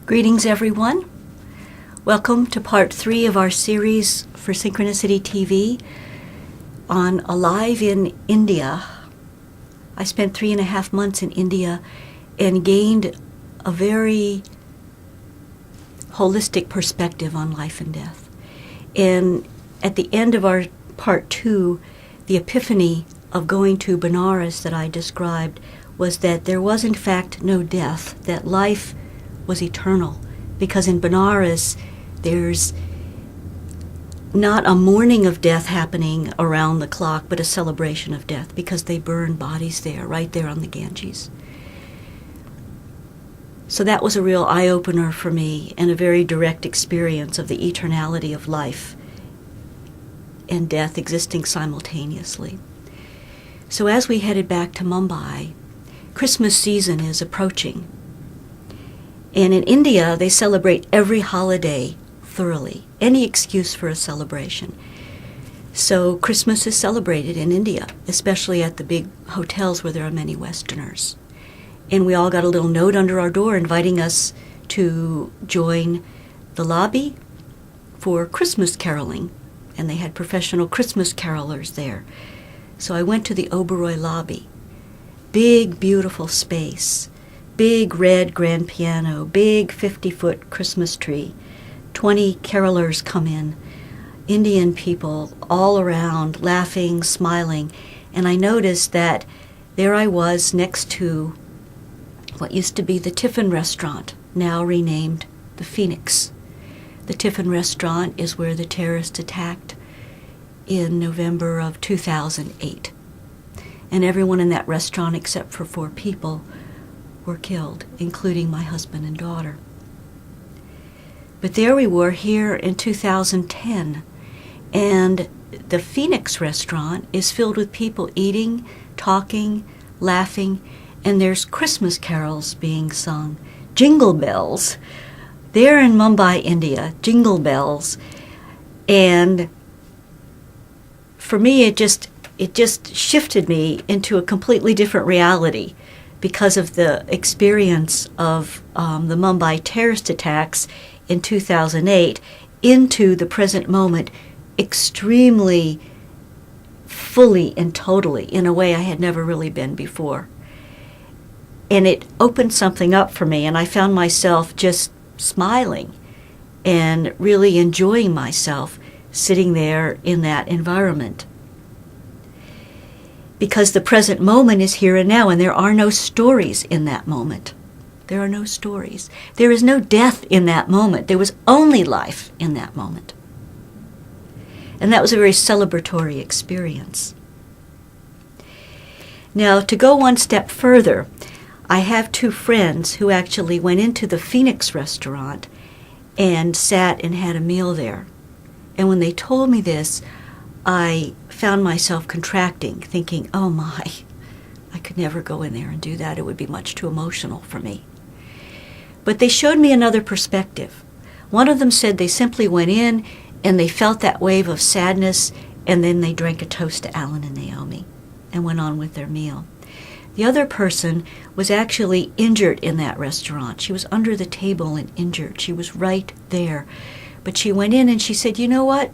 Greetings, everyone. Welcome to part 3 of our series for Synchronicity TV on Alive in India. I spent 3.5 months in India and gained a very holistic perspective on life and death. And at the end of our part 2, the epiphany of going to Benares that I described was that there was in fact no death, that life was eternal, because in Benares there's not a mourning of death happening around the clock, but a celebration of death, because they burn bodies there, right there on the Ganges. So that was a real eye-opener for me and a very direct experience of the eternality of life and death existing simultaneously. So as we headed back to Mumbai, Christmas season is approaching. And in India, they celebrate every holiday thoroughly, any excuse for a celebration. So Christmas is celebrated in India, especially at the big hotels where there are many Westerners. And we all got a little note under our door inviting us to join the lobby for Christmas caroling. And they had professional Christmas carolers there. So I went to the Oberoi lobby. Big, beautiful space. Big red grand piano, big 50-foot Christmas tree. 20 carolers come in, Indian people all around, laughing, smiling. And I noticed that there I was next to what used to be the Tiffin restaurant, now renamed the Phoenix. The Tiffin restaurant is where the terrorists attacked in November of 2008. And everyone in that restaurant, except for 4 people, were killed, including my husband and daughter. But there we were here in 2010, and the Phoenix restaurant is filled with people eating, talking, laughing, and there's Christmas carols being sung. Jingle bells. There in Mumbai, India, jingle bells. And for me, it just shifted me into a completely different reality, because of the experience of the Mumbai terrorist attacks in 2008 into the present moment extremely fully and totally, in a way I had never really been before. And it opened something up for me, and I found myself just smiling and really enjoying myself sitting there in that environment. Because the present moment is here and now, and there are no stories in that moment. There are no stories. There is no death in that moment. There was only life in that moment. And that was a very celebratory experience. Now, to go one step further, I have 2 friends who actually went into the Phoenix restaurant and sat and had a meal there. And when they told me this, I found myself contracting, thinking, oh my, I could never go in there and do that. It would be much too emotional for me. But they showed me another perspective. One of them said they simply went in and they felt that wave of sadness, and then they drank a toast to Alan and Naomi and went on with their meal. The other person was actually injured in that restaurant. She was under the table and injured. She was right there. But she went in and she said, you know what?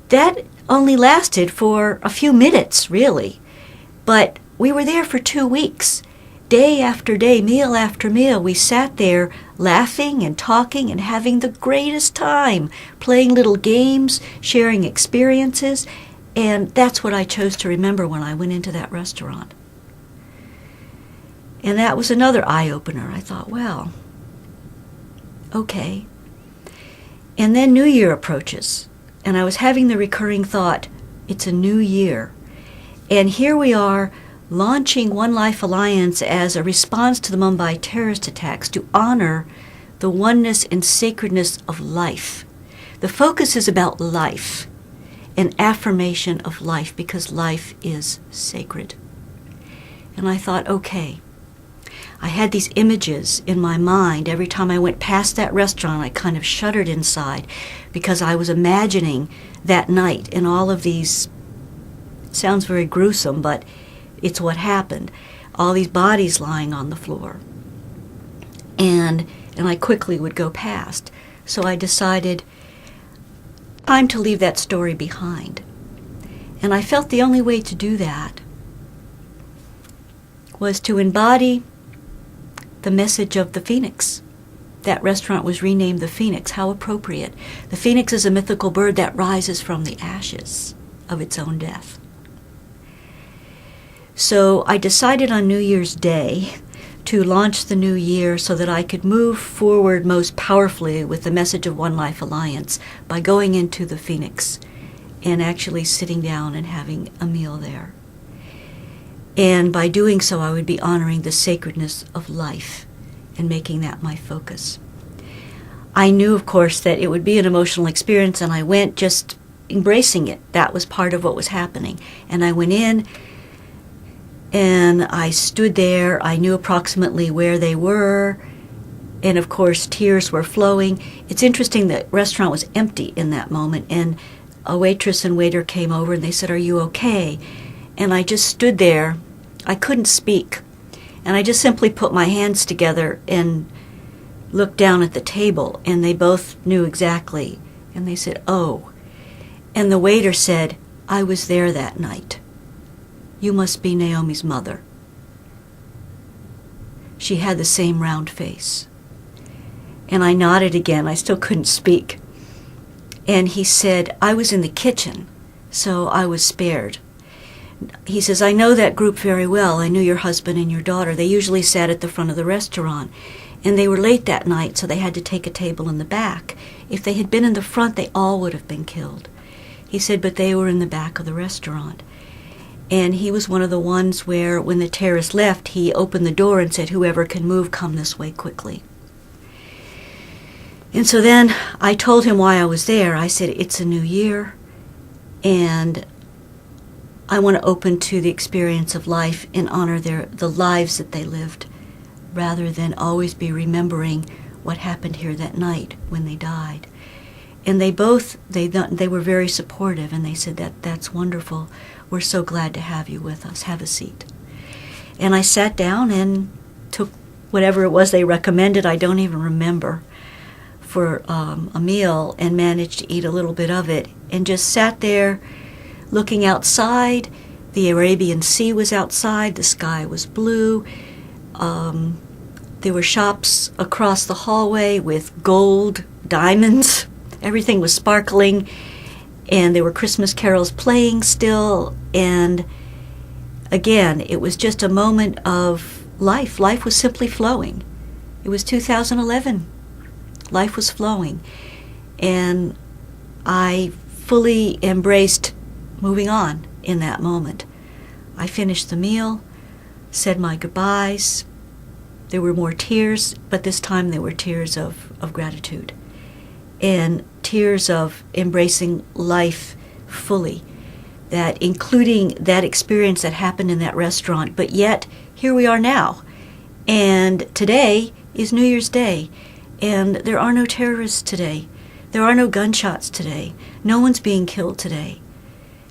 That only lasted for a few minutes, really. But we were there for 2 weeks. Day after day, meal after meal, we sat there laughing and talking and having the greatest time, playing little games, sharing experiences, and that's what I chose to remember when I went into that restaurant. And that was another eye-opener. I thought, well, okay. And then New Year approaches. And I was having the recurring thought, it's a new year. And here we are launching One Life Alliance as a response to the Mumbai terrorist attacks to honor the oneness and sacredness of life. The focus is about life, an affirmation of life, because life is sacred. And I thought, okay. I had these images in my mind. Every time I went past that restaurant, I kind of shuddered inside, because I was imagining that night and all of these, sounds very gruesome, but it's what happened. All these bodies lying on the floor. And and I quickly would go past. So I decided, time to leave that story behind. And I felt the only way to do that was to embody the message of the Phoenix. That restaurant was renamed the Phoenix. How appropriate. The Phoenix is a mythical bird that rises from the ashes of its own death. So I decided on New Year's Day to launch the new year so that I could move forward most powerfully with the message of One Life Alliance by going into the Phoenix and actually sitting down and having a meal there. And by doing so, I would be honoring the sacredness of life and making that my focus. I knew, of course, that it would be an emotional experience, and I went just embracing it. That was part of what was happening. And I went in, and I stood there. I knew approximately where they were, and of course, tears were flowing. It's interesting, the restaurant was empty in that moment, and a waitress and waiter came over, and they said, "Are you okay?" And I just stood there. I couldn't speak. And I just simply put my hands together and looked down at the table, and they both knew exactly. And they said, "Oh." And the waiter said, "I was there that night. You must be Naomi's mother." She had the same round face. And I nodded again. I still couldn't speak. And he said, "I was in the kitchen, so I was spared." He says, "I know that group very well. I knew your husband and your daughter. They usually sat at the front of the restaurant. And they were late that night, so they had to take a table in the back. If they had been in the front, they all would have been killed." He said, "But they were in the back of the restaurant." And he was one of the ones where, when the terrorists left, he opened the door and said, "Whoever can move, come this way quickly." And so then I told him why I was there. I said, "It's a new year, and I want to open to the experience of life and honor the lives that they lived, rather than always be remembering what happened here that night when they died." And they were very supportive, and they said, "That's wonderful. We're so glad to have you with us. Have a seat." And I sat down and took whatever it was they recommended, I don't even remember, for a meal, and managed to eat a little bit of it, and just sat there looking outside. The Arabian Sea was outside. The sky was blue. There were shops across the hallway with gold, diamonds. Everything was sparkling, and there were Christmas carols playing still. And again, it was just a moment of life. Life was simply flowing. It was 2011. Life was flowing. And I fully embraced moving on in that moment. I finished the meal, said my goodbyes. There were more tears, but this time they were tears of gratitude and tears of embracing life fully, that including that experience that happened in that restaurant. But yet, here we are now. And today is New Year's Day, and there are no terrorists today. There are no gunshots today. No one's being killed today.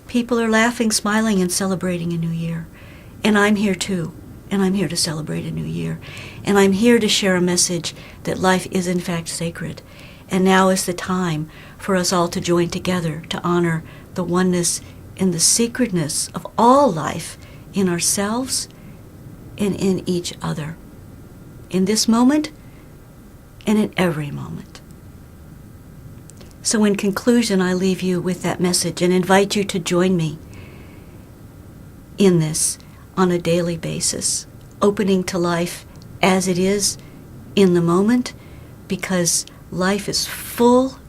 People are laughing, smiling, and celebrating a new year. And I'm here too. And I'm here to celebrate a new year. And I'm here to share a message that life is in fact sacred. And now is the time for us all to join together to honor the oneness and the sacredness of all life in ourselves and in each other. In this moment and in every moment. So in conclusion, I leave you with that message and invite you to join me in this on a daily basis, opening to life as it is in the moment, because life is full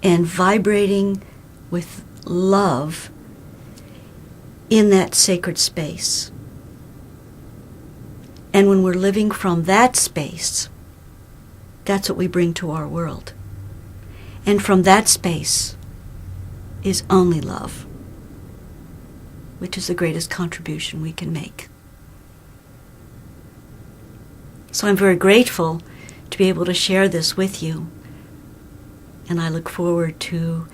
and vibrating with love in that sacred space. And when we're living from that space, that's what we bring to our world. And from that space is only love, which is the greatest contribution we can make. So I'm very grateful to be able to share this with you, and I look forward to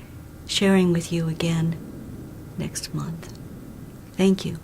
sharing with you again next month. Thank you.